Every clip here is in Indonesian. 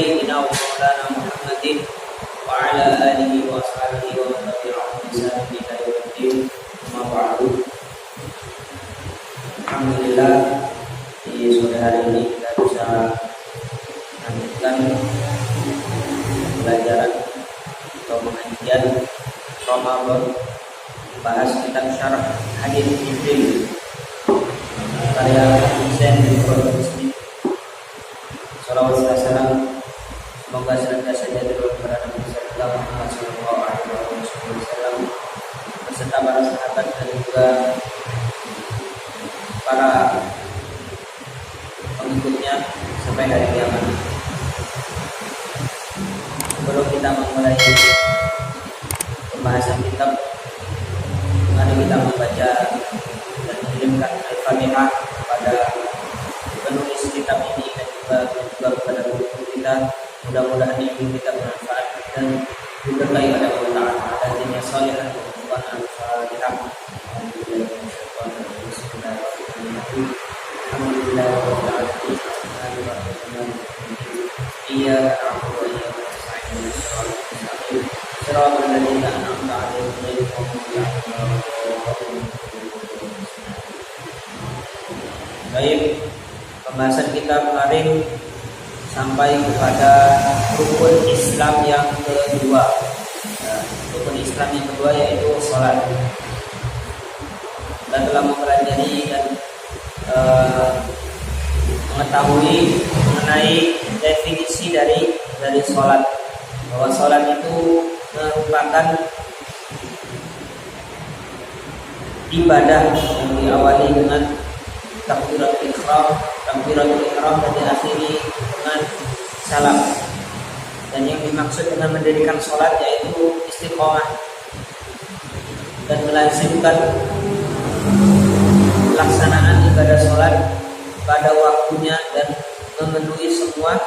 سيدنا ومولانا محمد وعلى آله وأصحابه ومن تبعهم بإحسان إلى يوم الدين. أما بعد. Alhamdulillah di sore hari ini kita bisa melanjutkan pelajaran atau pengajian Ramadan bahas kitab Syarah Hadits Jibril karya Husain bin Muslim. Salawat dan salam semoga senantiasa jadi kepada Nabi Muhammad SAW beserta para sahabat dan juga para pengikutnya sampai hari kiamat. Sebelum kita memulai pembahasan kitab, mari kita membaca dan mengirimkan Al-Fatihah kepada penulis kitab ini dan juga kepada guru kita. Mudah-mudahan ilmu kita bermanfaat dan diberkahi oleh Allah Ta'ala dan dunia saleh dan kehidupan Al-Fatihah. Alhamdulillah rabbil alamin. Iyyaka na'budu wa iyyaka nasta'in. Shiratal ladzina an'amta 'alaihim ghairil maghdubi 'alaihim waladdallin. Baik, pembahasan kita kemarin sampai kepada rukun Islam yang kedua. Rukun Islam yang kedua yaitu salat. Kita telah mempelajari dan mengetahui mengenai definisi dari salat, bahwa salat itu merupakan ibadah yang diawali dengan takbiratul ihram dan diakhiri dengan salam. Dan yang dimaksud dengan mendirikan salat yaitu istiqomah dan melazimkan pelaksanaan ibadah sholat pada waktunya dan memenuhi semua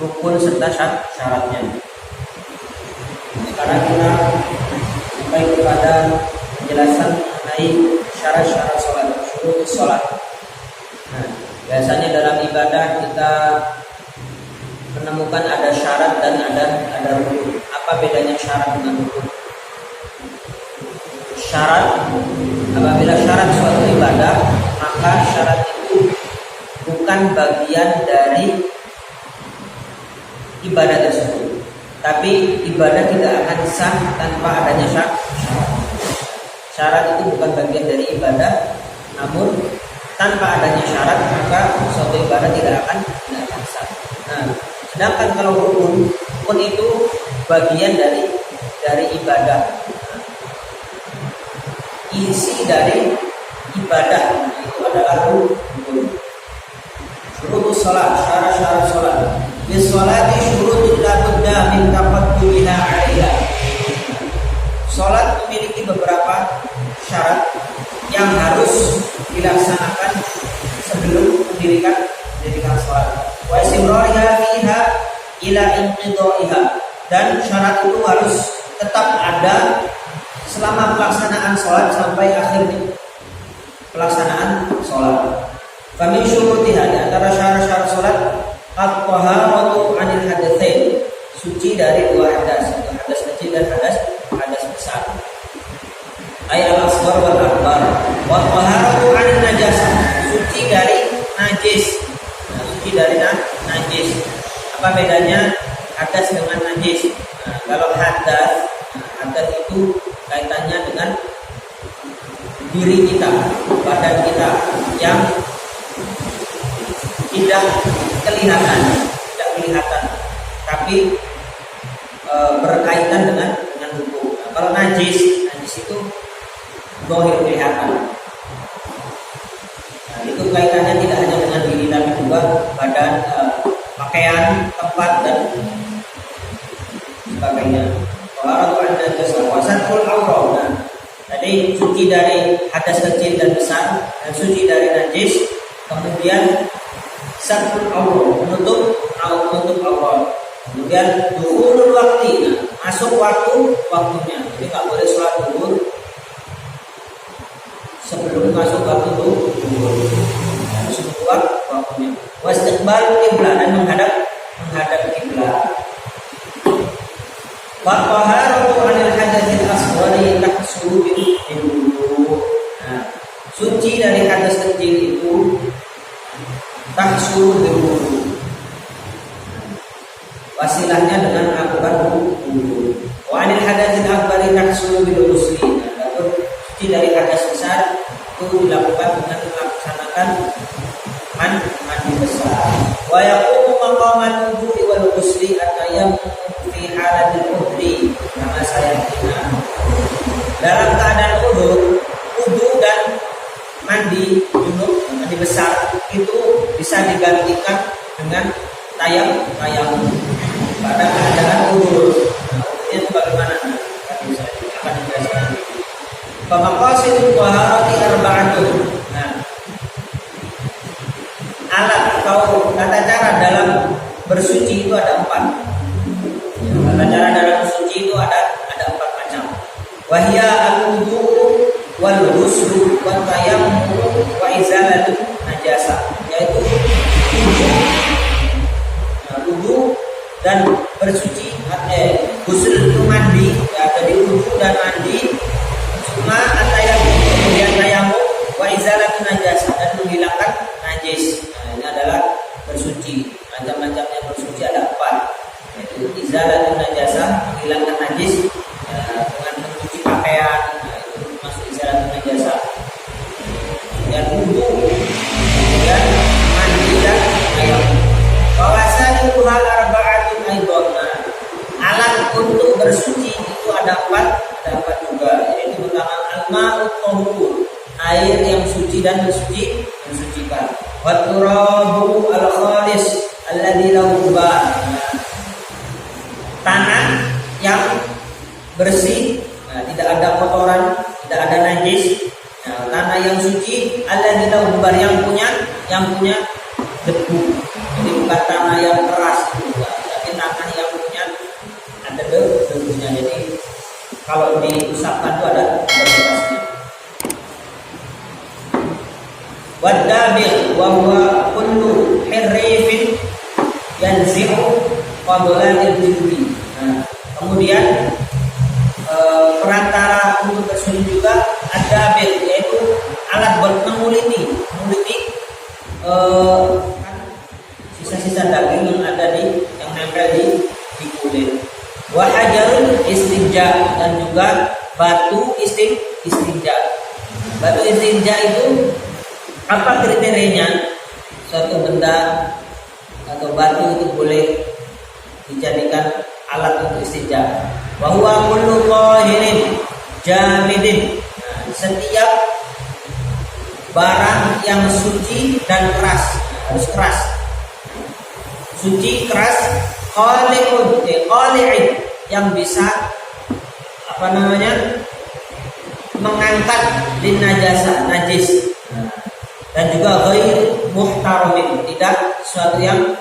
rukun serta syaratnya. Sekarang kita sampai kepada penjelasan mengenai syarat-syarat sholat, syurut sholat. Nah, biasanya dalam ibadah kita menemukan ada syarat dan ada rukun. Apa bedanya syarat dengan rukun? Syarat, apabila syarat suatu ibadah, maka syarat itu bukan bagian dari ibadah tersebut. Tapi ibadah tidak akan sah tanpa adanya syarat. Syarat itu bukan bagian dari ibadah, namun tanpa adanya syarat maka suatu ibadah tidak akan sah. Nah, sedangkan kalau rukun itu bagian dari ibadah. Isi dari ibadah itu adalah rukun. Syurut salat, syarat-syarat salat. Di salati syurutun la budda min taqaddumiha 'alaiha. Salat memiliki beberapa syarat yang harus dilaksanakan sebelum mendirikan salat. Wa istimrariha fiha ila inqidaiha. Dan syarat itu harus tetap ada selama pelaksanaan sholat sampai akhirnya pelaksanaan sholat. Kami syurutiha, di antara syarat-syarat sholat at-taharatu 'anil hadatsain, suci dari dua hadas, hadas kecil dan hadas besar. Ay al-asghar wal akbar. Wa taharatu 'anil najasah, suci dari najis. Nah, suci dari najis. Apa bedanya hadas dengan najis? Nah, kalau hadas itu kaitannya dengan diri kita, badan kita yang tidak kelihatan, tapi berkaitan dengan tubuh. Nah, kalau najis itu zahir kelihatan. Nah, itu kaitannya tidak hanya dengan diri tapi juga badan, pakaian, tempat dan sebagainya. Jadi suci dari hadas kecil dan besar dan suci dari najis. Kemudian satrul aurat, menutup aurat. Kemudian dukhulul waqti, masuk waktunya. Jadi nggak boleh sholat zuhur sebelum masuk waktu zuhur. Harus waktunya. Wastiqbalul qiblah, dan menghadap menghadap kiblat. Wa taharatu 'anil hadatsil asghari tahsulu bil wudu. Nah, suci dari hadas kecil itu tahsulu bil wudu. Wasilahnya dengan melakukan wudu. Wa 'anil hadatsil akbari tahsulu bil ghusli. Nah, suci dari hadas besar itu dilakukan dengan melaksanakan mandi besar. Wa yaqumu maqamal wudu'i wal ghusli at-tayammum fi halatil udri kama sayatina. Dalam keadaan wudu dan mandi junub, mandi besar itu bisa digantikan dengan tayamum pada keadaan wudu. Nah, itu bagaimana? Bisa akan dijelaskan. Pemaqasidut taharati arba'atun. Nah, alat atau tata cara dalam bersuci itu ada 4. Tata cara dalam bersuci itu ada 4 macam. Wahya al-wudu wal ghuslu wat tayammum wa izalatul najasa, yaitu wudu dan bersuci, ghusl itu mandi, ya, jadi wudu dan mandi, cuma at-tayammum, kemudian tayammum, wa izalatul najasa, dan menghilangkan najis. Nah, ini adalah bersuci. Macam-macamnya bersuci ada 4, yaitu izalatul najasa, menghilangkan najis, ya, dengan mencuci pakaian, nah, itu masuk izalatul najasa. Dan wudu, kemudian mandi dan tayammum. Wawasan hal arba'atun aidon. Alat untuk bersuci itu ada 4 juga, yaitu pertama al-ma'ut tahur, air yang suci dan mensucikan. Wa turabu al-khalis alladzi lahu ba. Tanah yang bersih, nah, tidak ada kotoran, tidak ada najis. Nah, tanah yang suci alladzi lahu ba, yang punya debu. Jadi bukan tanah yang keras juga, tapi tanah yang punya ada debunya. Jadi kalau diusapkan itu ada bekasnya. Wadabil wa huwa kullu hirrifin yanzi'u fadlatil jildi. Nah, kemudian perantara untuk bersuci juga adabil, yaitu alat menguliti sisa-sisa daging yang ada yang nempel di kulit. Wa hajarul istinja, dan juga batu istinja. Batu istinja itu apa kriterianya? Suatu benda atau batu itu boleh dijadikan alat untuk istinja. Wa huwa kullu tahirin jamidin. Nah, setiap barang yang suci dan keras, harus keras. Suci, keras, qali'ud, yang bisa mengangkat najis, dan juga ghair muhtaramin, tidak sesuatu yang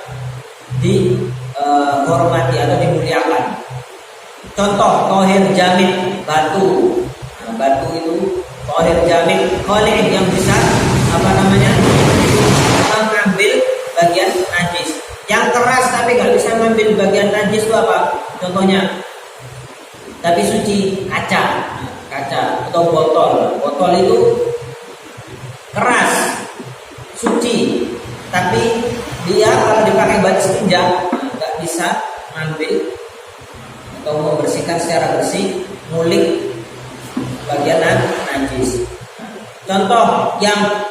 dihormati atau dimuliakan. Contoh tahir jamid, batu. Nah, batu itu tahir jamid, qali', yang bisa mengambil bagian najis. Yang keras tapi nggak bisa mengambil bagian najis itu apa? Contohnya, tapi suci, kaca atau botol. Botol itu keras, suci, tapi dia kalau dipakai batu istinja nggak bisa mengambil atau membersihkan secara bersih, ngulik bagian najis. Contoh yang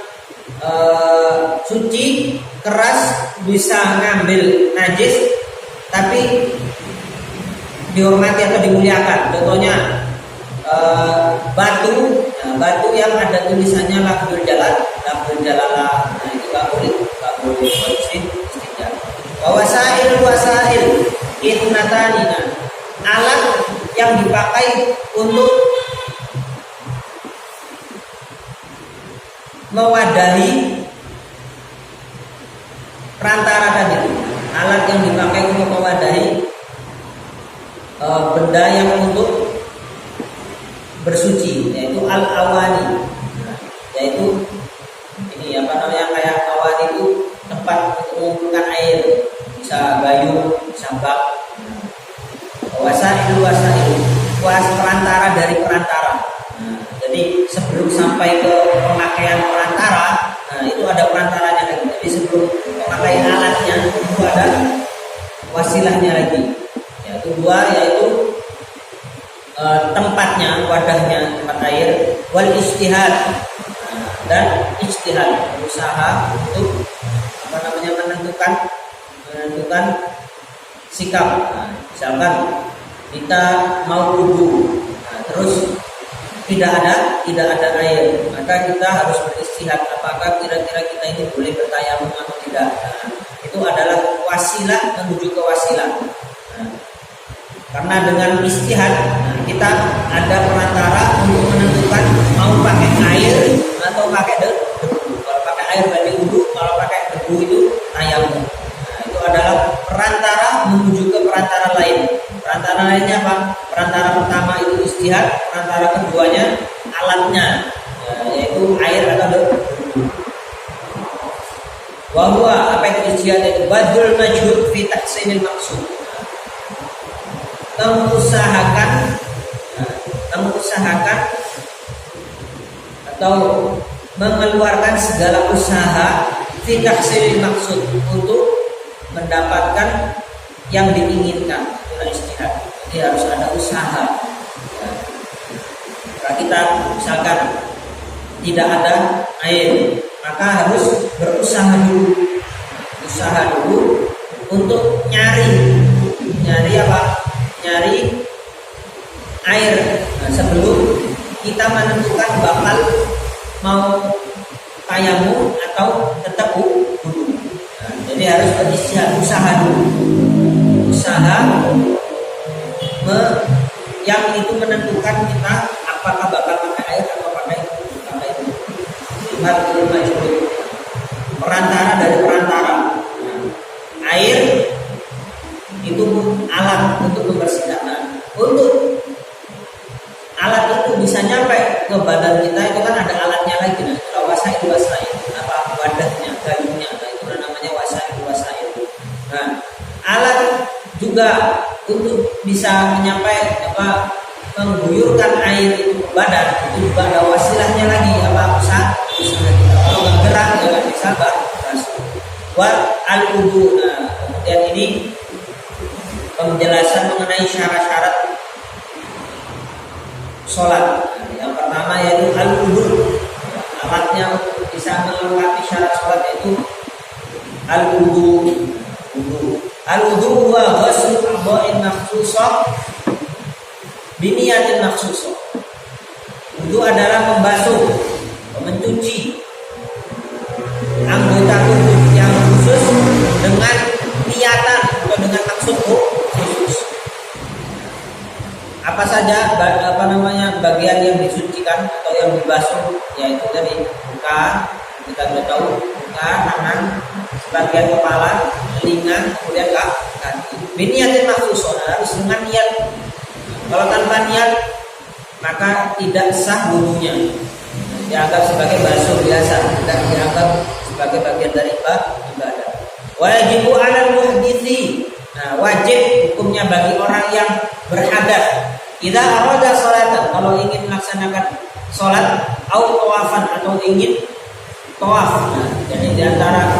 suci, keras, bisa ngambil najis tapi dihormati atau dimuliakan. Contohnya batu, batu yang ada tulisannya lafzul jalalah. Nah, itu nggak boleh istinja. Wasail itnatani, alat yang dipakai untuk mewadahi perantara tadi, alat yang dipakai untuk mewadahi benda yang untuk bersuci, yaitu al-awani, yaitu ini kayak awani itu tempat untuk mengumpulkan air, bisa gayung, bisa bak. Wasail perantara dari perantara. Nah, jadi sebelum sampai ke pemakaian perantara, nah itu ada perantaranya lagi. Jadi sebelum pemakaian alatnya itu ada wasilahnya lagi. Yaitu dua, yaitu tempatnya, wadahnya, tempat air, wal ijtihad, dan ijtihad, berusaha untuk menentukan sikap. Nah, misalkan kita mau wudu, nah, terus tidak ada air, maka kita harus beristihad apakah kira-kira kita ini boleh bertayamum atau tidak. Nah, itu adalah wasilah menuju ke wasilah. Nah, karena dengan istihad, nah, kita ada perantara untuk menentukan mau pakai air atau pakai debu. Kalau pakai air berarti wudu, kalau pakai debu itu tayamum. Nah, itu adalah perantara menuju ke perantara lain. Perantara lainnya apa? Perantara pertama itu istihad, perantara keduanya alatnya, yaitu air atau debu. Wahwa apa itu istihad? Itu badul majhud fi tahsinil maqsud. Mengusahakan atau mengeluarkan segala usaha fi tahsinil maksud untuk mendapatkan yang diinginkan. Itulah istihad. Jadi harus ada usaha. Kalau kita misalkan tidak ada air, maka harus berusaha dulu untuk nyari apa? Nyari air. Nah, sebelum kita menentukan bakal mau tayamum atau tetap wudu. Nah, jadi harus beristihad, usaha dulu. Yang itu menentukan kita apakah bakal pakai air atau pakai wudu. Perantara dari perantara. Nah, air itu alat untuk membersihkan. Nah, untuk alat itu bisa nyampe ke badan kita, itu kan ada alatnya lagi. Nah, kalau wasail apa wadahnya, gayungnya, nah, itu namanya wasail. Nah, alat juga untuk bisa mengguyurkan air itu ke badan, itu juga ada wasilahnya lagi, apa usaha kita. Kalau nggak gerak ya nggak bisa basuh. Al-wudu. Nah, kemudian ini penjelasan mengenai syarat-syarat sholat. Yang pertama yaitu al-wudu. Alatnya untuk bisa melengkapi syarat sholat yaitu al-wudu. Al-wudu huwa ghusl a'dha'in makhsusah biniyatin makhsusah. Wudu adalah membasuh, mencuci anggota tubuh yang khusus dengan niatan atau dengan maksud khusus. Apa saja bagian yang disucikan atau yang dibasuh, yaitu dari muka, kita sudah tahu muka, tangan, sebagian kepala, telinga, kemudian kaki. Biniyatin makhsusah, harus dengan niat. Kalau tanpa niat maka tidak sah wudunya. Dianggap sebagai basuh biasa, tidak dianggap sebagai bagian dari ibadah. Wajibu 'alal muhditsi. Nah, wajib hukumnya bagi orang yang berhadas. Idza arada sholatan, kalau ingin melaksanakan sholat, au tawafan atau ingin tawaf. Nah, jadi di antara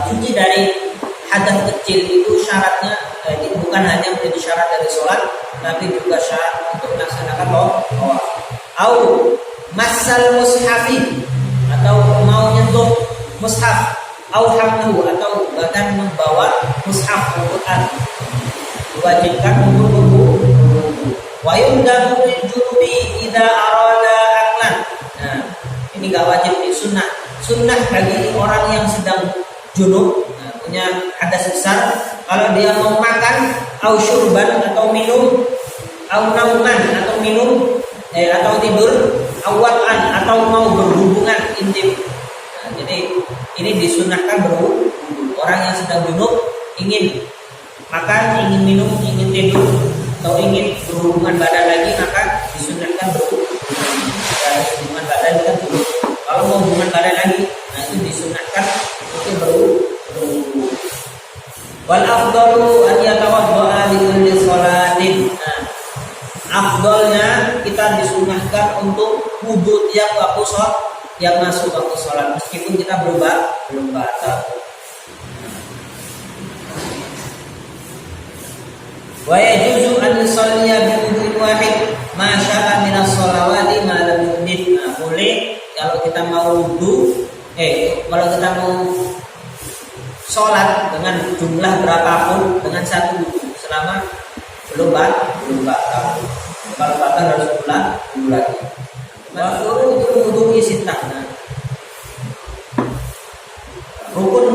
cuci dari hadas kecil itu syaratnya bukan hanya menjadi syarat dari sholat, tapi juga syarat untuk melaksanakan tawaf. Au masal mushafi, atau mau nyentuh mushaf, au hamluhu, atau bahkan membawa mushaf Al-Quran, diwajibkan untuk berwudu. Wa yundabu lil junubi idza arada aklan. Nah, ini enggak wajib, di sunnah. Sunnah bagi orang yang sedang junub, punya hadas besar, kalau dia mau makan, au syurban atau minum, au nauman atau minum, atau tidur, awatan atau mau berhubungan intim. Nah, jadi ini disunahkan berwudu. Orang yang sedang junub ingin makan, ingin minum, ingin tidur, atau ingin berhubungan badan lagi, maka disunahkan berwudu. Hubungan badan kan dulu. Kalau mau hubungan badan lagi, nah itu disunahkan untuk berwudu. Wal afdalu an yatawadda'a li kulli sholatin. Nah, afdalnya kita disunahkan untuk wudu tiap waktu sholat, yang masuk waktu sholat, meskipun kita belum batal. Wa yajuzu an yusalliya bi wudu'in wahid ma sya'a min as-shalawati ma lam yuhdith. Nah, boleh kalau kita mau wudu, kalau kita mau sholat dengan jumlah berapapun dengan satu wudu selama belum batal. Kalau batal harus ulang lagi. Makruh wudu sitah. Rukun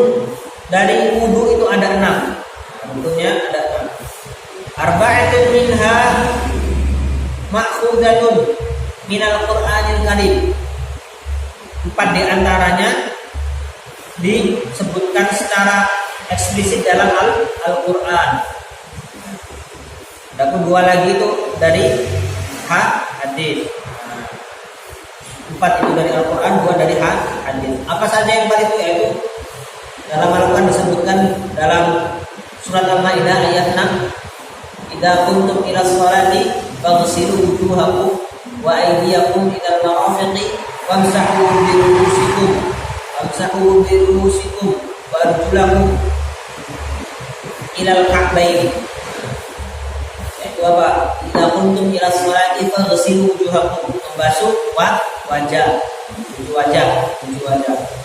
dari wudu itu ada 6. Rukunnya ada 6. Arba'atun minha ma'khudatun minal Qur'anil Karim. 4 di antaranya disebutkan secara eksplisit dalam Al-Qur'an. Adapun 2 lagi itu dari hadis. 4 itu dari Al-Qur'an, 2 dari hadis. Apa saja yang 4 itu? Yaitu dalam Al-Qur'an disebutkan dalam surat Al-Maidah ayat 6, "Idza kuntum ila sholati faghsilu wujuhakum wa aydiyakum ila al-marafiqi wamsahu bi ru'usikum wa arjulakum ila al-ka'bayn." Itu apa? Idza kuntum ila sholati faghsilu wujuhakum, membasuh wajah.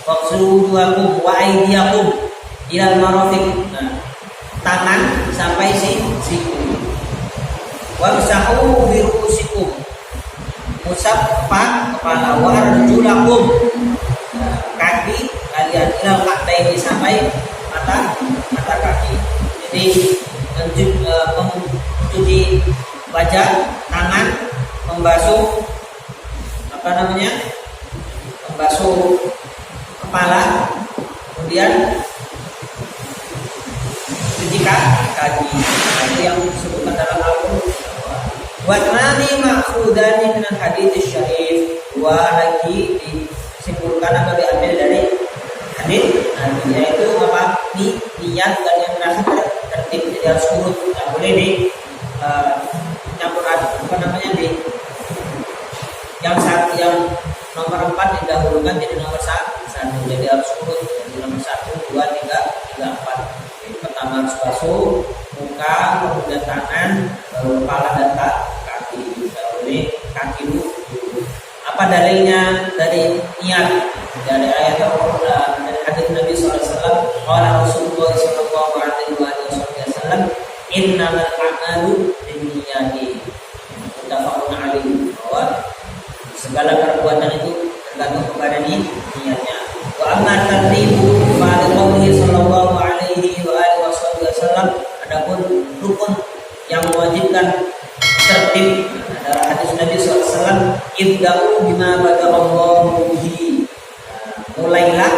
Faghsilu wujuhakum wa aydiyakum ila al-marafiq. Nah, tangan sampai siku. Wamsahu bi ru'usikum, usap kepala. Wa arjulakum, kaki kalian ila al-ka'bayn, sampai mata kaki. Jadi mencuci wajah, tangan, membasuh membasuh kepala, kemudian cuci kaki. Itu yang disebutkan dalam Al-Qur'an. Wa tani ma'khudani min al-hadits syarif. 2 lagi disimpulkan atau diambil dari hadis Nabi, yaitu apa? Niat dan yang terakhir tertib, jadi harus urut, tidak boleh di campur di yang nomor 4 didahulukan jadi nomor 1, jadi harus urut, jadi nomor 1, 2, 3, 4. Jadi pertama harus basuh muka, kemudian tangan, baru kepala dan kaki. Tidak boleh kaki dulu. Apa dalilnya dari niat? Dari ayat Al-Qur'an, dari hadis Nabi SAW. Qala Rasulullah SAW, "Innamal a'malu binniyati." Muttafaqun alaihi, bahwa segala perbuatan itu tergantung kepada niatnya. Wa amma tartibu fa qawlihi sallallahu alaihi wa alihi wasallam, adapun rukun yang mewajibkan tertib adalah hadis Nabi SAW, "Ibda'u bima bada'allahu bihi." Mulailah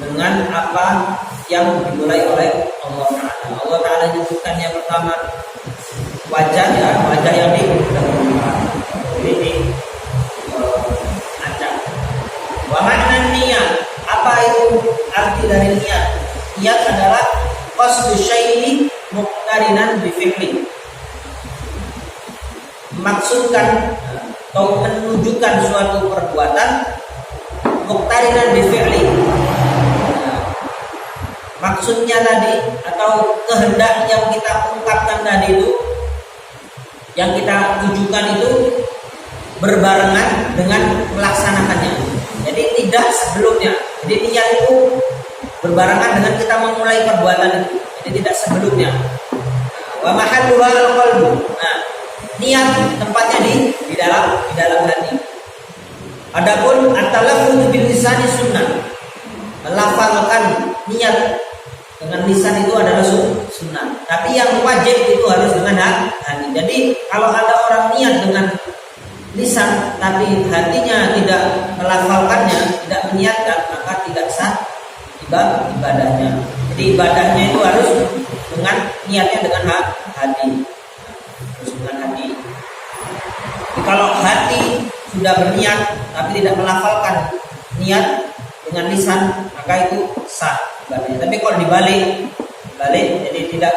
dengan apa yang dimulai oleh Allah Ta'ala. Allah Ta'ala menyebutkan yang pertama wajah yang didahulukan. Ini wa makna niat. Apa itu arti dari niat? Niat adalah qasdu syai'in muqtarinan bi fi'li. Maksudkan atau menunjukkan suatu perbuatan muqtarinan bi fi'li. Maksudnya tadi atau kehendak yang kita ungkapkan tadi itu, yang kita tujukan itu berbarengan dengan melaksanakannya. Jadi tidak sebelumnya. Jadi niat itu berbarengan dengan kita memulai perbuatan itu. Jadi tidak sebelumnya. Wa mahalluha al-qalbu. Nah, niat tempatnya di dalam hati. Adapun at-talaffuz bil lisani sunnah. Melafalkan niat dengan lisan itu adalah sunnah. Tapi yang wajib itu harus dengan hati. Jadi kalau ada orang niat dengan lisan tapi hatinya tidak melafalkannya, tidak meniatkan, maka tidak sah ibadahnya. Jadi ibadahnya itu harus dengan niatnya dengan hati. Harus dengan hati. Jadi kalau hati sudah berniat tapi tidak melafalkan niat dengan lisan, maka itu sah ibadahnya. Tapi kalau dibalik balik, jadi tidak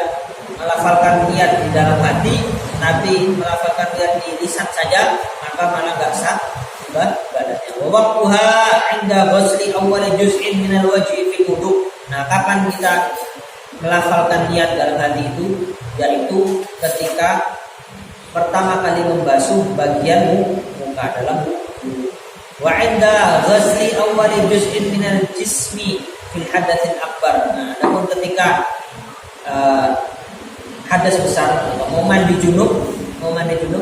melafalkan niat di dalam hati, tapi melafalkan niat di lisan saja, maka malah nggak sah ibadahnya. Wa waqtuha 'inda ghusli awwal juz'in min al-wajhi fi wudu. Nah, kapan kita melafalkan niat dalam hati itu? Yaitu ketika pertama kali membasuh bagian muka dalam wudu. Wa 'inda ghusli awwal juz'in min al-jismi fil hadatsil akbar. Nah, namun ketika hadas besar, mau mandi junub,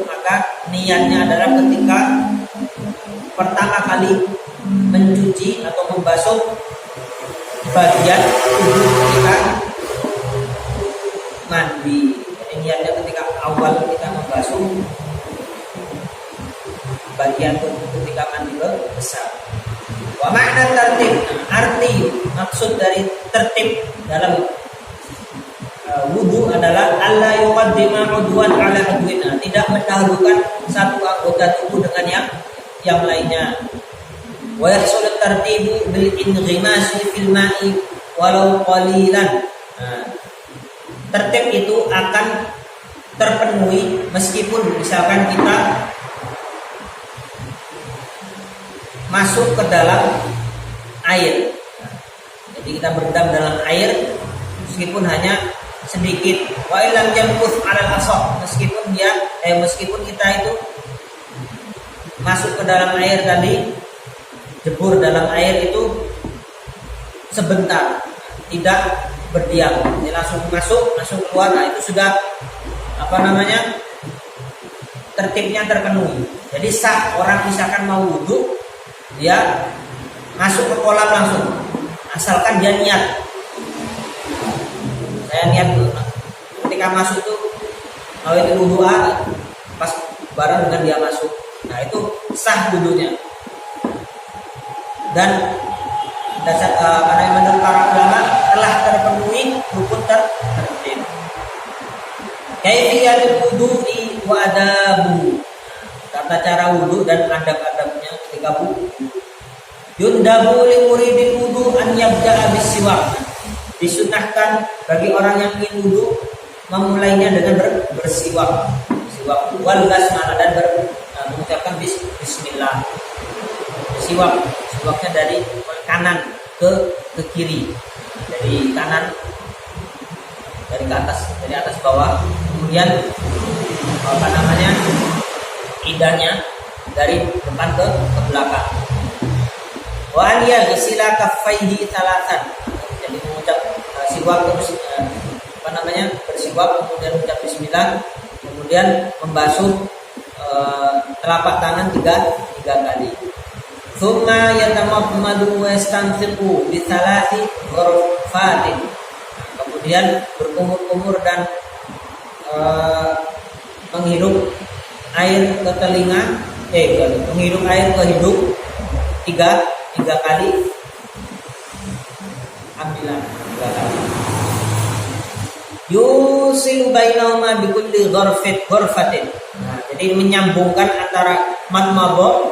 maka niatnya adalah ketika pertama kali mencuci atau membasuh bagian tubuh ketika mandi. Jadi niatnya ketika awal kita membasuh bagian tubuh ketika mandi besar. Wa makna tertib, arti maksud dari tertib dalam wudu adalah alla yuqaddima udwan ala udwina, tidak mendahulukan satu anggota tubuh dengan yang lainnya. Wa yahsul tartibu bil inghimas fil ma'i walau qalilan. Tertib itu akan terpenuhi meskipun misalkan kita masuk ke dalam air. Jadi kita berendam dalam air meskipun hanya sedikit. Wa illam yamkuth 'alal asab, meskipun kita itu masuk ke dalam air tadi, jebur dalam air itu sebentar, tidak berdiam. Jadi langsung masuk, langsung keluar. Nah, itu sudah tertibnya terpenuhi. Jadi sah orang misalkan mau wudu, dia masuk ke kolam langsung, asalkan dia niat. Saya niat dulu. Ketika masuk tuh kalau itu wudu pas bareng dengan dia masuk. Nah, itu sah wudunya. Dan menurut para ulama telah terpenuhi rukun tertib. Kaifiyatul wudu'i wa adabu. Tata cara wudu dan adab-adabnya ketika wudu. Yundabu li muridil wudu an yabda'a bis-siwak. Disunahkan bagi orang yang ingin wudu memulainya dengan bersiwak. Siwak wal basmalah dan mengucapkan bismillah. Siwaknya dari kanan ke kiri. Dari kanan dari atas bawah. Kemudian lidahnya dari depan ke belakang. Wa an yaghsila kaffaihi thalathan. Jadi mengucap siwak terus bersiwak, kemudian mengucap bismillah, kemudian membasuh telapak tangan tiga kali. Tsumma yatamadmadu wa yastanfiqu bi thalathi ghurfatin. Kemudian berkumur-kumur dan menghirup air ke telinga, menghirup air ke hidung tiga kali. Ambilan 3 kali. Yusilu bainahuma bi kulli ghurfatin. Nah, jadi menyambungkan antara madmadah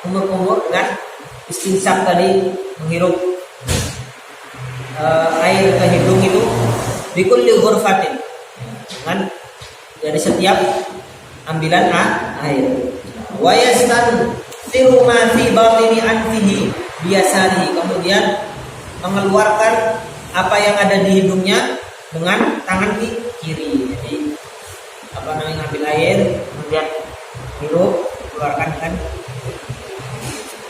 kumur-kumur dengan istinsyak tadi, menghirup air ke hidung itu bi kulli ghurfatin. Kan dari setiap ambilan air. Wa yastanfiru ma fi batini anfihi biasani. Kemudian mengeluarkan apa yang ada di hidungnya dengan tangan kiri. Jadi ambil air, kemudian hirup, keluarkan kan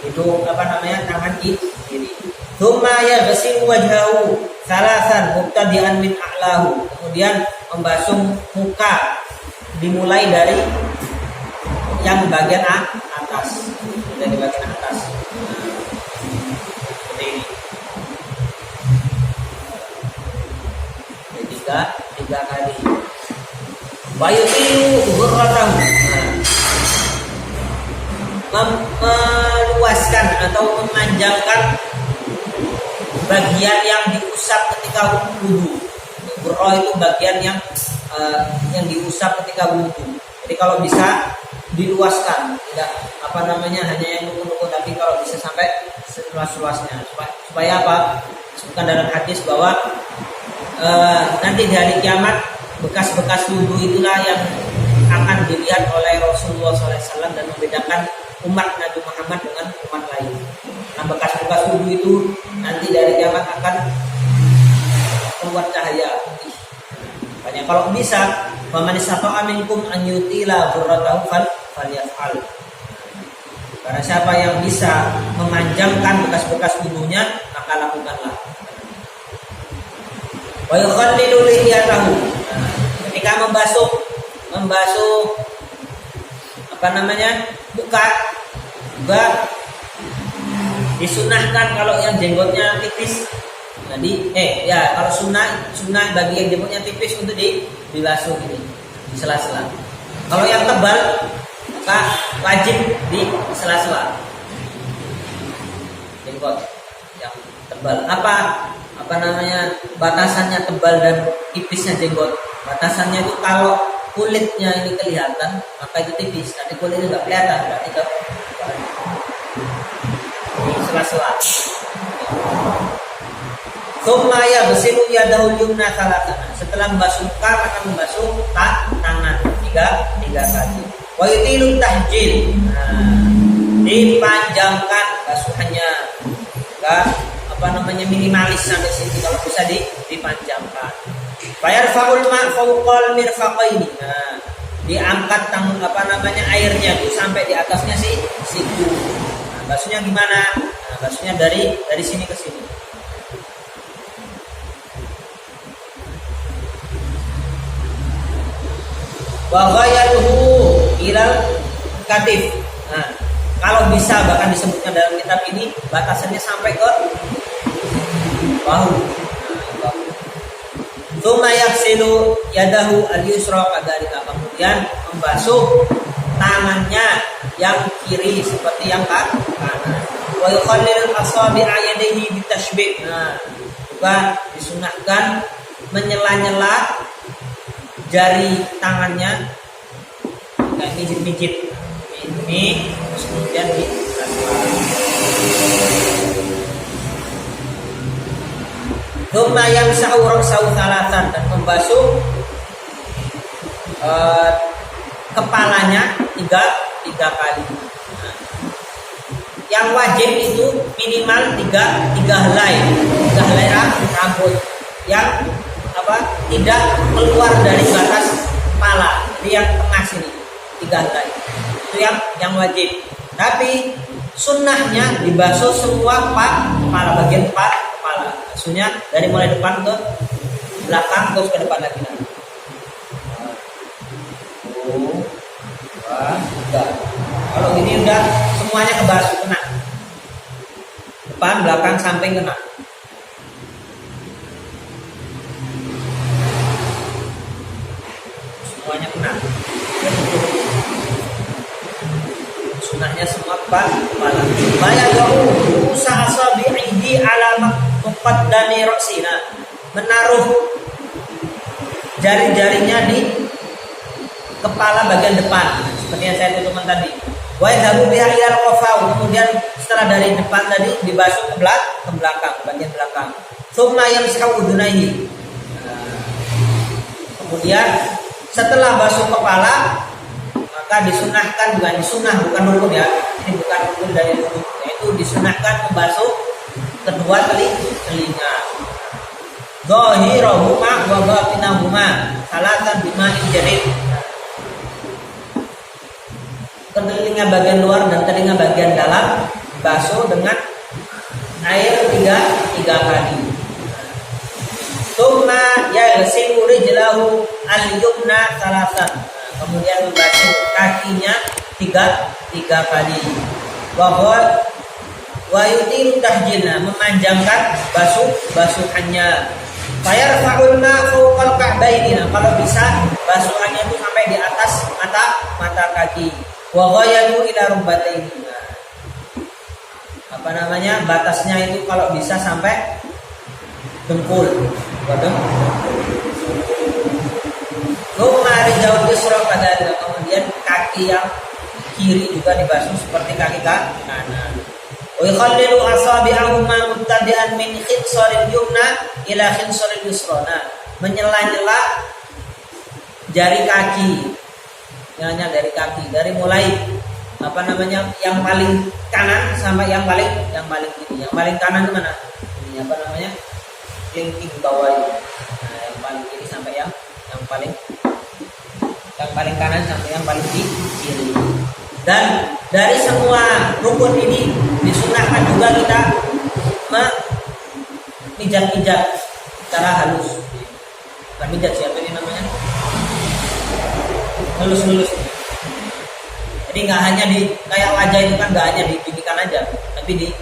itu tangan kiri. Tsumma yaghsilu wajhahu salasan mubtadi'an min a'lahu. Kemudian membasuh muka dimulai dari yang bagian atas. Dari bagian atas. Seperti ini. Tiga kali. Wa yutilu ghurratahu. Meluaskan atau memanjangkan bagian yang diusap ketika wudu. Ghurrah itu bagian yang diusap ketika wudu. Jadi kalau bisa diluaskan, tidak hanya yang nuku-nuku, tapi kalau bisa sampai seluas-luasnya supaya apa? Disebutkan dalam hadis bahwa nanti di hari kiamat bekas-bekas wudhu itulah yang akan dilihat oleh Rasulullah SAW dan membedakan umat Nabi Muhammad dengan umat lain. Nah, bekas-bekas wudhu itu nanti dari kiamat akan keluar cahaya putih. Makanya kalau bisa, faman istata'a minkum an yutila ghurratahu falyaf'al. Karena siapa yang bisa memanjangkan bekas-bekas wudhunya, maka lakukanlah. Wa yukhallilu lihiyatahu. Ketika membasuh muka juga disunahkan kalau yang jenggotnya tipis. Jadi kalau sunah bagi yang jenggotnya tipis untuk dibasuh ini di sela-sela. Kalau yang tebal maka wajib di sela-sela jenggot yang tebal. Batasannya tebal dan tipisnya jenggot. Batasannya itu kalau kulitnya ini kelihatan maka itu tipis, tapi kulitnya nggak kelihatan berarti itu di sela-sela. Sumaya bersilu yadahul yumna salatan. Setelah membasuh muka maka membasuh tangan tiga kali. Wa yutilun tahjil. Dipanjangkan basuhannya. Minimalis sampai sini kalau bisa dipanjangkan. Fayarfa'ul ma' fawqal mirfaqaini. Diangkat airnya itu sampai di atasnya siku. Basuhnya gimana? Basuhnya dari sini ke sini. Wa ghayaluhu ilal katif. Kalau bisa bahkan disebutnya dalam kitab ini batasannya sampai ke bahu. Tsumma yaghsilu yadahu al-yusra kadzalika. Kemudian membasuh tangannya yang kiri seperti yang kanan. Wa yukhallilul asabi'a yadayhi bitashbih. Juga disunahkan menyela-nyela jari tangannya kayak mijit-mijit ini, terus kemudian yang sahur salatan dan membasuh kepalanya tiga kali. Yang wajib itu minimal tiga helai rambut yang tidak keluar dari batas kepala. Jadi yang tengah sini 3 helai itu yang wajib. Tapi sunnahnya dibasuh semua kepala, bagian kepala. Basuhnya dari mulai depan ke belakang terus ke depan lagi. 1, 2, 3. Kalau ini udah semuanya kebasuh kena. Depan, belakang, samping kena. Semuanya kena. Sunahnya semua kepala. Bayangkan usaha sabi'i ala muqaddami ra'sina. Menaruh jari-jarinya di kepala bagian depan seperti yang saya tuturkan tadi. Wa yadhabu biha ila al-qafau. Kemudian setelah dari depan tadi dibasuh ke belakang, bagian belakang. Tsumma yamsahu udunaihi. Kemudian setelah basuh kepala maka disunahkan, bukan rukun ya. Ini bukan rukun dari rukun, yaitu disunahkan membasuh kedua telinga. Zahirahuma wa batinahuma salatan bima'in jarid. Telinga bagian luar dan telinga bagian dalam basuh dengan air tiga kali. Tsumma yaghsilu rijlahu al-yumna salatan. Kemudian membasuh kakinya tiga kali. Wa yutilu tahjilna, memanjangkan basuhannya. Fayarfa'ul ma' fawqal ka'baini. Kalau bisa basuhannya itu sampai di atas mata kaki. Wa ghayalu ila rukbataini. Batasnya itu kalau bisa sampai dengkul. Kemudian kaki yang kiri juga dibasuh seperti kaki kanan. Wa yakhallilu asabi'ahuma mubtadi'an min khinsaril yumna ila khinsaril yusra. Nah, menyela-nyela jari kaki. Nyelanya dari kaki, dari mulai yang paling kanan sampai yang paling kiri. Yang paling kanan itu mana? Ini kelingking bawah ini. Nah, yang paling kiri sampai yang paling kanan sampai yang paling kiri. Dan dari semua rukun ini disunahkan juga kita mijat-mijat secara halus. Bukan mijat, siapa ini namanya? Lulus. Jadi nggak hanya di kayak wajah itu kan nggak hanya dibidikan aja, tapi dilus.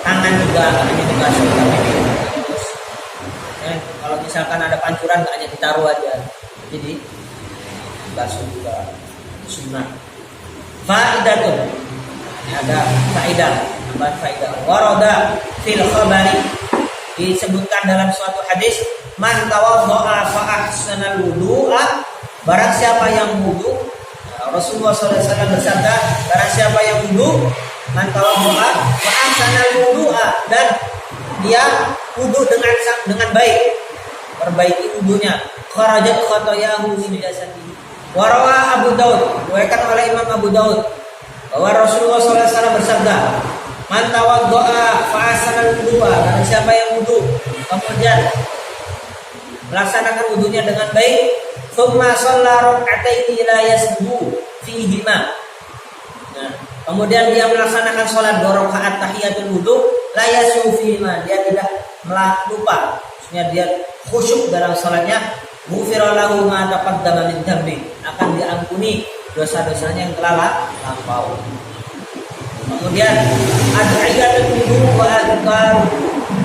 Tangan juga nggak hanya dibasuh, tapi dilus. Kalau misalkan ada pancuran nggak hanya ditaruh aja, jadi basuh juga sunnah. Faidatun, ini ada tambahan faidah. Warada fil khabari, disebutkan dalam suatu hadis, man tawaddo'a fa ahsanal wudu'a, barang siapa yang wudu, Rasulullah SAW bersabda, barang siapa yang wudu, man tawaddo'a fa ahsanal wudu'a, dan dia wudu dengan baik, perbaiki wudunya, kharajat khatayahu min jasadihi. Warawa Abu Daud, diriwayatkan oleh Imam Abu Daud bahwa Rasulullah SAW bersabda, man tawaddo'a fa ahsanal wudu'a, barang siapa yang wudu kemudian melaksanakan wudunya dengan baik, tsumma shalla rak'ataini la yasjudu fihima. Nah, kemudian dia melaksanakan sholat 2 rakaat tahiyatul wudu, la yasjudu fihima, dia tidak lupa, maksudnya dia khusyuk dalam sholatnya, ghufira lahu ma taqaddama min dhanbi, akan diampuni dosa-dosanya yang telah lampau. Kemudian ad'iyatul wudu wa adhkar,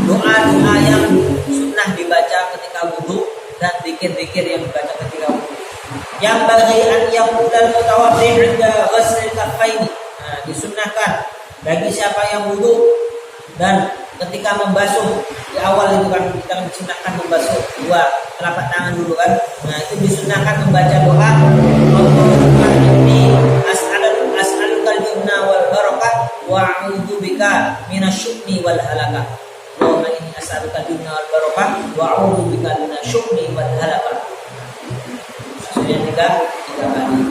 doa-doa yang sunnah dibaca ketika wudu dan zikir-zikir yang dibaca ketika wudu. Yang bagi an yaqulal mutawaddi' 'inda ghusl kaffaini. Nah, disunnahkan bagi siapa yang wudu dan ketika membasuh, di awal itu kan kita disunnahkan membasuh 2 telapak tangan dulu kan. Nah, itu disunnahkan membaca doa, Allahumma inni as'aluka al-yumna wal barakah wa a'udzu bika minasyu'ni wal halakah. Allahumma inni as'aluka al-yumna wal barakah wa a'udzu bika minasyu'ni wal halakah. Sudah 3 kali.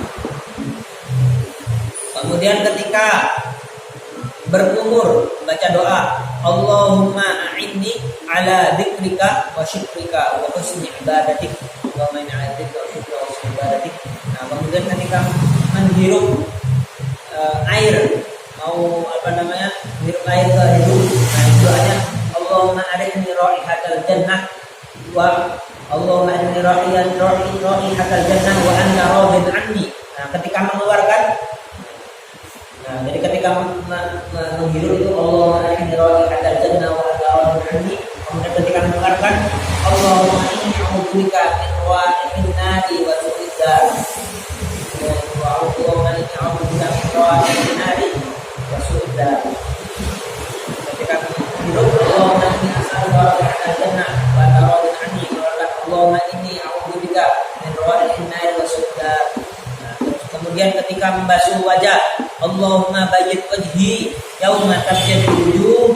Kemudian ketika berkumur membaca doa, Allahumma a'inni ala dzikrika wa syukrika wa husni ibadatik. Allahumma inni ala dzikrika wa syukrika wa husni ibadatik. Nah, kemudian ketika menghirup air, mau menghirup air ke hidung, nah doanya Allahumma arini raihatal jannah wa Allahumma arini raihatal jannah wa anta radin anni. Nah, ketika mengeluarkan, jadi ketika menghirup itu Allahumma inni raihatal jannah wa anta radin anni. Kemudian ketika mengeluarkan Allahumma inni a'udzubika min wa'in nadi wa su'id dar. Wa Allahumma inni a'udzubika min wa'in nadi wa su'id dar. Ketika menghirup Allahumma inni as'aluka raihatal jannah wa anta radin anni. Allahumma inni a'udzubika min wa'in nadi wa su'id dar. Kemudian ketika membasuh wajah, Allahumma bayyid wajhi yauma tabyaddu wujuh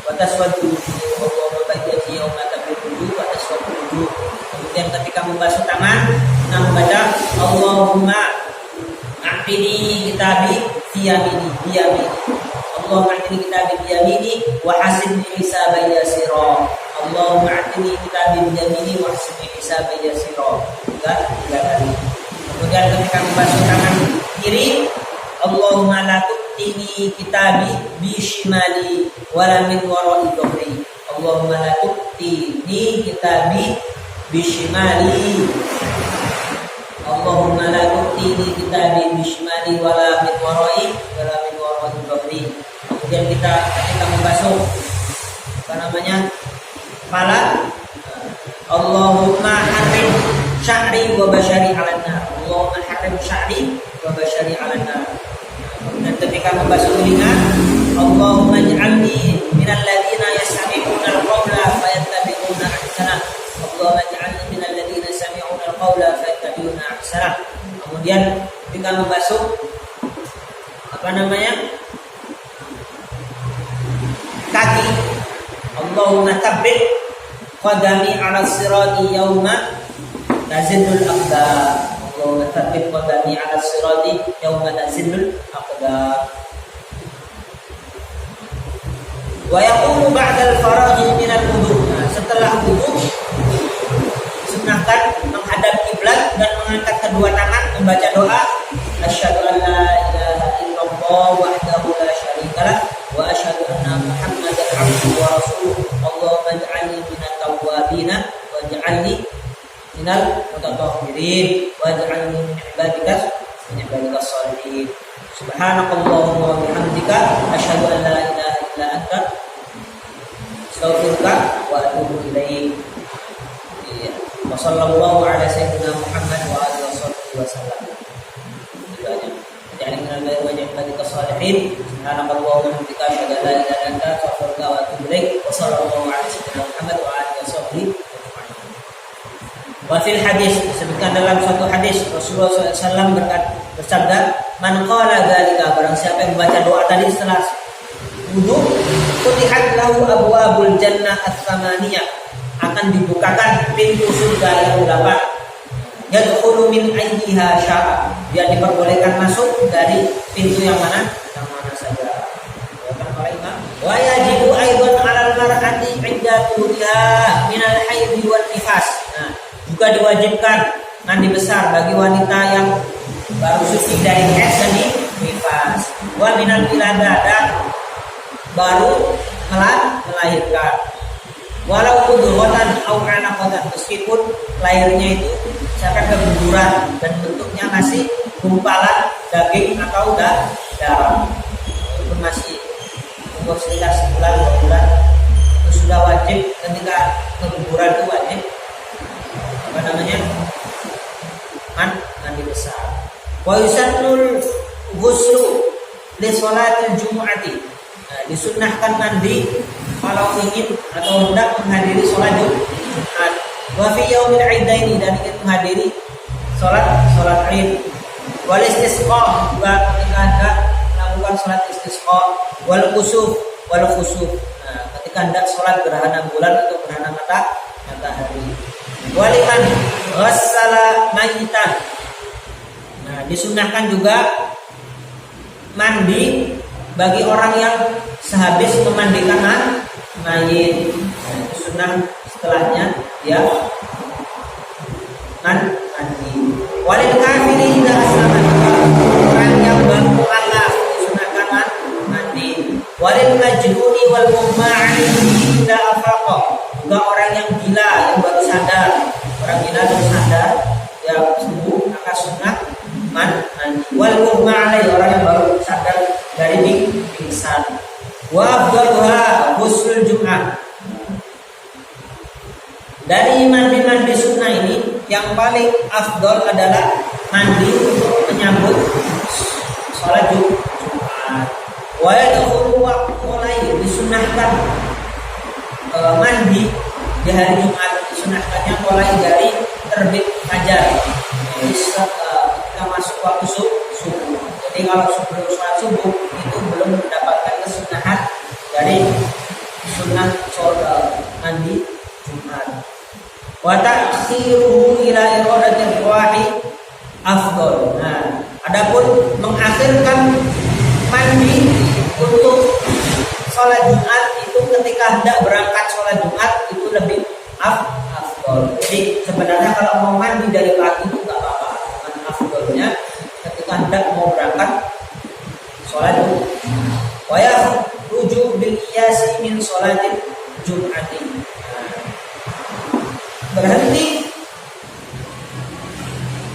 wa taswaddu wujuh. Allahumma bayyid wajhi yauma tabyaddu wujuh wa taswaddu wujuh. Kemudian ketika membasuh tangan, kita membaca Allahumma a'tini kitabi bi yamini. Allahumma a'tini kitabi bi yamini wa hasibni hisaban yasira. Allahumma a'tini kitabi bi yamini wa hasibni hisaban yasira. 3 kali. Kemudian ketika membasuh tangan kiri, Allahumma la tu'tini kitabi bi shimali wala min wara'i dhahri. Allahumma la tu'tini kitabi bi shimali. Allahumma la tu'tini kitabi bi shimali wala min wara'i dhahri. Kemudian kita ketika membasuh kepala, Allahumma harim sya'ri wa bashari 'alan nar. Allahumma harim sya'ri wa bashari 'alan nar. Dan ketika membasuh telinga, Allahumma ij'alni minal ladzina yastami'una al-qawla fayattabi'una ahsana. Allahumma ij'alni minal ladzina yastami'una al-qawla fayattabi'una ahsana. Kemudian ketika membasuh kaki. Allahumma tabbit qadami 'ala sirati yauma tazillul aqdam. Allahumma tabbit qadami 'ala sirati yauma tazillul aqdam. Wa yaqulu ba'da al-faraghi min al-wudu'. Setelah wudu sunahkan menghadap kiblat dan mengangkat kedua tangan membaca doa asyhadu an la ilaha illallah wahdahu la syarikalah wa asyhadu anna muhammadan abduhu wa rasuluh. Allahumma ij'alni minat tawwabin waj'alni minal mutatahhirin waj'alni min ibadikas shalihin. Subhanakallahumma wa bihamdika asyhadu an la ilaha illa anta astaghfiruka wa atubu ilaik. Wa sallallahu ala sayyidina Muhammad wa alihi wasallam. Itu aja. Jadi kenal baik wajah ibadikas shalihin. Subhanakallahumma wa bihamdika asyhadu an la ilaha illa anta astaghfiruka wa atubu ilaik. Wa sallallahu ala sayyidina Muhammad wa alihi wasallam. Wa fil hadis, sebutkan dalam suatu hadis Rasulullah SAW bersabda, man qala dzalika, barang siapa yang membaca doa tadi setelah wudu, futihat lahu abwabul jannah ats-tsamaniyah, akan dibukakan pintu surga yang 8. Yadkhulu min ayyiha syaa, dia diperbolehkan masuk dari pintu yang mana saja. Wa yajibu aidan 'alal mar'ati 'inda tuliha min al-haid wal nifas. Nah, juga diwajibkan mandi besar bagi wanita yang baru suci dari haid dan nifas. Wa minal wiladah, dan baru melahirkan. Walau kuduratan au anaqatan, meskipun lahirnya itu misalkan keguguran dan bentuknya masih gumpalan daging atau darah, itu masih umur sekitar sebulan 2 bulan, itu sudah wajib. Ketika keguguran itu wajib mandi besar. Wa yusannul ghuslu li sholatil jumu'ati. Nah, disunnahkan mandi kalau ingin atau hendak menghadiri sholat Jumat. Wa fi yaumil aidaini, dan ingin menghadiri sholat Id. Wal istisqa, juga ketika hendak melakukan sholat istisqa. Wal khusuf. Nah, ketika hendak sholat gerhana bulan atau gerhana matahari. Waliman ghassala mayitan. Nah, disunnahkan juga mandi bagi orang yang sehabis memandikan mayit. Nah, itu sunnah setelahnya dia mandi. Walil kafiri idza aslama, orang yang baru mukallaf disunnahkan mandi. Walil majnuni wal mughma'ani idza afaqa, juga orang yang gila yang baru sadar. Orang gila baru sadar ya sembuh, maka sunnah mandi. Wal mughma'ani, orang yang baru sadar dari pingsan. Wa afdaluha ghusl Jum'ah. Dari mandi sunnah ini yang paling afdal adalah mandi untuk menyambut sholat Jumat. Wa yadkhulu mulai disunnahkan mandi di hari Jumat, disunnahkannya mulai dari terbit fajar. Kita masuk waktu subuh. Jadi kalau sebelum sholat subuh itu belum mendapatkan kesunahan dari sunnah sholat mandi Jumat. Wa ta'khiruhu ila iradatil rawahi afdal. Nah, adapun mengakhirkan mandi untuk sholat Jumat itu ketika hendak berangkat sholat Jumat itu lebih afdal. Jadi sebenarnya kalau mau mandi dari pagi itu nggak apa-apa. Afdalnya ketika hendak mau berangkat sholat Jumat. Wa yakhruju bil qiyasi min sholatil Jum'ati. Berhenti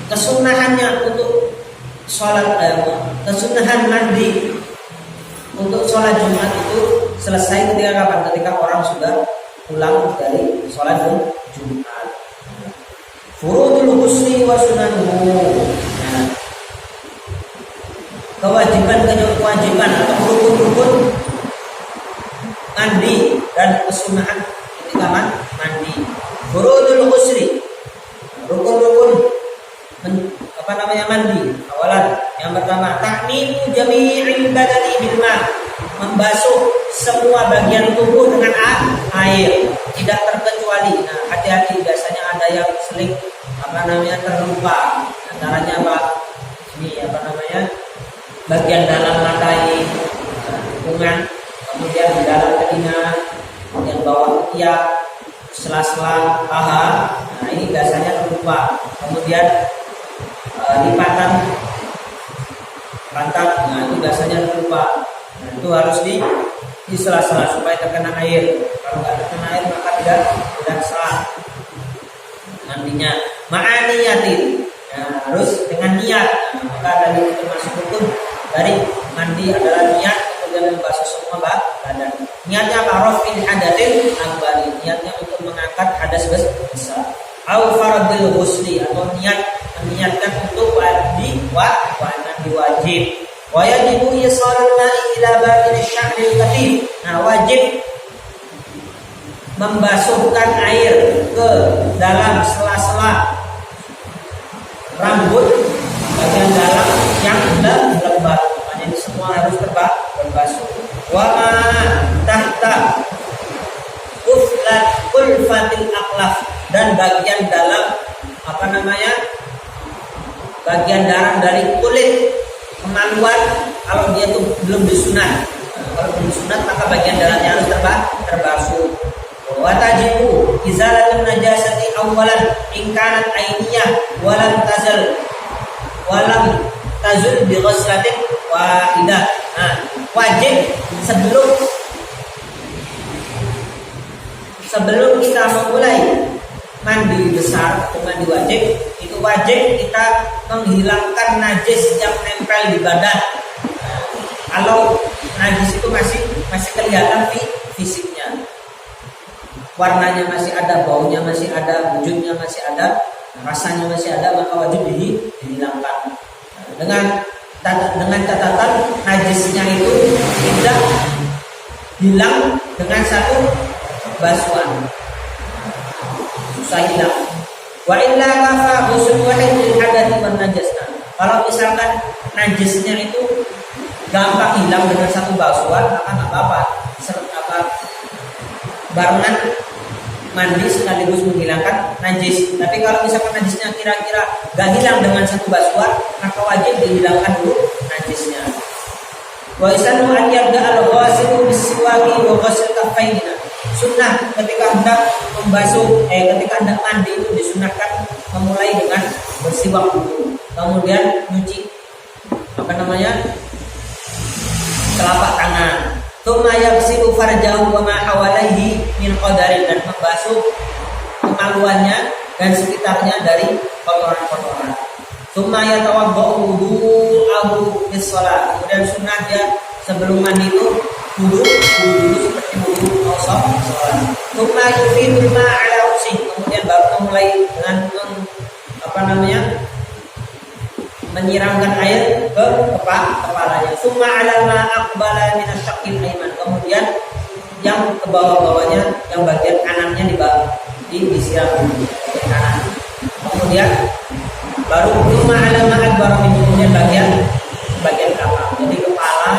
kesunahannya untuk sholat kesunahan mandi untuk sholat Jumat itu selesai ketika kapan? Ketika orang sudah pulang dari sholat Jumat. Furudul ghusli wa sunanuhu. Nah, kewajiban atau rukun-rukun mandi dan kesunahan ketika mandi. Furudul ghusli, rukun-rukun mandi. Awalan, yang pertama, ta'minu jami'il air, tidak terkecuali. Nah, hati-hati, biasanya ada yang sering terlupa. Antaranya apa? Ini bagian dalam mata ini, hubungan, kemudian di dalam telinga, kemudian bawah ketiak, sela-sela paha. Nah, ini biasanya terlupa. Kemudian lipatan pantat, nah itu biasanya terlupa. Nah, itu harus di sela-sela supaya terkena air. Kalau nggak terkena air maka tidak sah nantinya. Ma'aniyatin, nah, harus dengan niat. Nah, maka dari termasuk hukum dari mandi adalah niat, kemudian membasuh semua badan. Niatnya raf'il hadatin akbari, niatnya untuk mengangkat hadas besar. Au faradil ghusli, atau meniatkan untuk mandi wajib. Wa yajibu isalul ma'i ila batin sya'ril katif. Nah, wajib membasuhkan air ke dalam sela-sela rambut bagian dalam yang lembab. Jadi semua harus terbasuh. Wa ma tahta kulfatil aqlaf, dan bagian dalam bagian dalam dari kulit kemaluan kalau dia tuh belum disunat. Kalau belum disunat maka bagian dalamnya harus terbasuh. Wa tajibu izalatun najasati awwalan in kanat ainiyah walam tazul bi ghuslatin wahidah. Nah, wajib sebelum kita memulai mandi besar atau mandi wajib, itu wajib kita menghilangkan najis yang nempel di badan. Kalau najis itu masih kelihatan fisiknya, warnanya masih ada, baunya masih ada, wujudnya masih ada, rasanya masih ada, maka wajib dihilangkan. Dengan catatan najisnya itu tidak hilang dengan satu basuhan, susah hilang. Wa illa kafa ghusl wahid lil hadathi wan najas. Kalau misalkan najisnya itu gampang hilang dengan satu basuhan, maka enggak apa-apa. Barengan mandi sekaligus menghilangkan najis. Tapi kalau misalkan najisnya kira-kira gak hilang dengan satu basuhan, maka wajib dihilangkan dulu najisnya. Wa isanu an yabda al-ghasilu bis-siwaki wa ghusl kaffaini. Sunnah ketika hendak ketika hendak mandi itu disunahkan memulai dengan bersiwak dulu, kemudian nyuci telapak tangan. Tsumma yaghsilu farjahu wa ma hawalaihi min qadarin, dan membasuh kemaluannya dan sekitarnya dari kotoran-kotoran. Tsumma yatawaddau wudu'ahu lis-shalah. Kemudian sunnah dia sebelum mandi itu wudu seperti wudu mau sholat. Tsumma yufidul ma'a ala ra'sihi. Kemudian baru memulai dengan menyiramkan air ke kepalanya. Tsumma 'ala ma aqbala min asy-syaqqil ayman. Kemudian yang ke bawah-bawahnya, yang bagian kanannya disiram bagian kanan. Kemudian baru tsumma 'ala ma adbara min, kemudian bagian belakang. Jadi kepala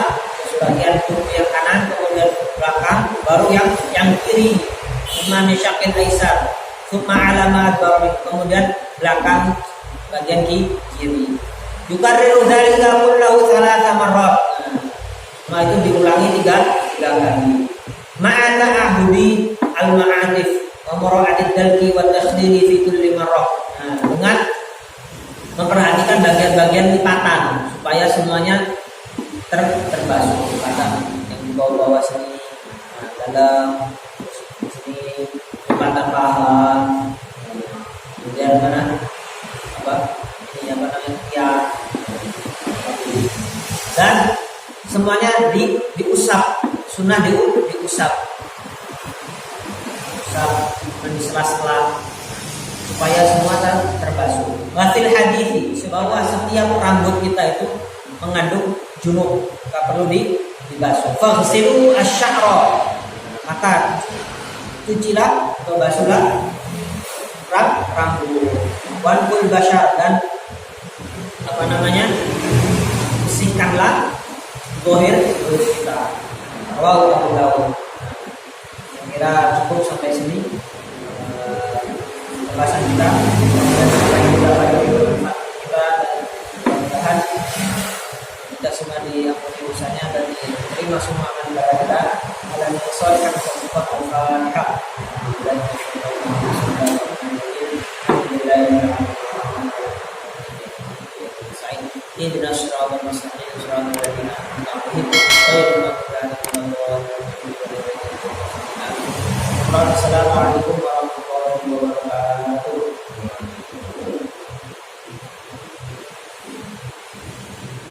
sebagian tubuh yang kanan, kemudian belakang, baru yang kiri. Tsumma min syaqqil aysar. Tsumma 'ala ma adbara min, kemudian belakang bagian kiri. Yukarriru dzalika kullahu 3 marrat. Nah, itu diulangi 3 kali. Ma'a ta'ahudi al-ma'atif wa mura'atid dalki wa tasdiri fi kulli marrah. Nah, dengan memperhatikan bagian-bagian lipatan supaya semuanya terbasuh. Lipatan yang di bawah-bawah sini, dalam sini, lipatan paha. Kemudian ya, dan semuanya diusap. Sunnah diusap di sela-sela supaya semua terbasuh. Wafil hadithi, bahwa setiap rambut kita itu mengandung junub, tak perlu dibasuh. Faghsilu asy-sya'ra, maka cucilah atau basuhlah rambut. Wanqul basyar, dan bersihkanlah zahir kita. Rawahu Abu Dawud. kira cukup sampai sini pembahasan kita. Dan semoga kita bermanfaat kita, dan mudah-mudahan kita semua diampuni dosanya dan diterima semua amal ibadah kita. Dan solehkan sifat al-Fatihah. Dan Ihdina shiratal mustaqim shiratal ladzina an'amta 'alaihim ghairil maghdubi 'alaihim waladdallin. Assalamualaikum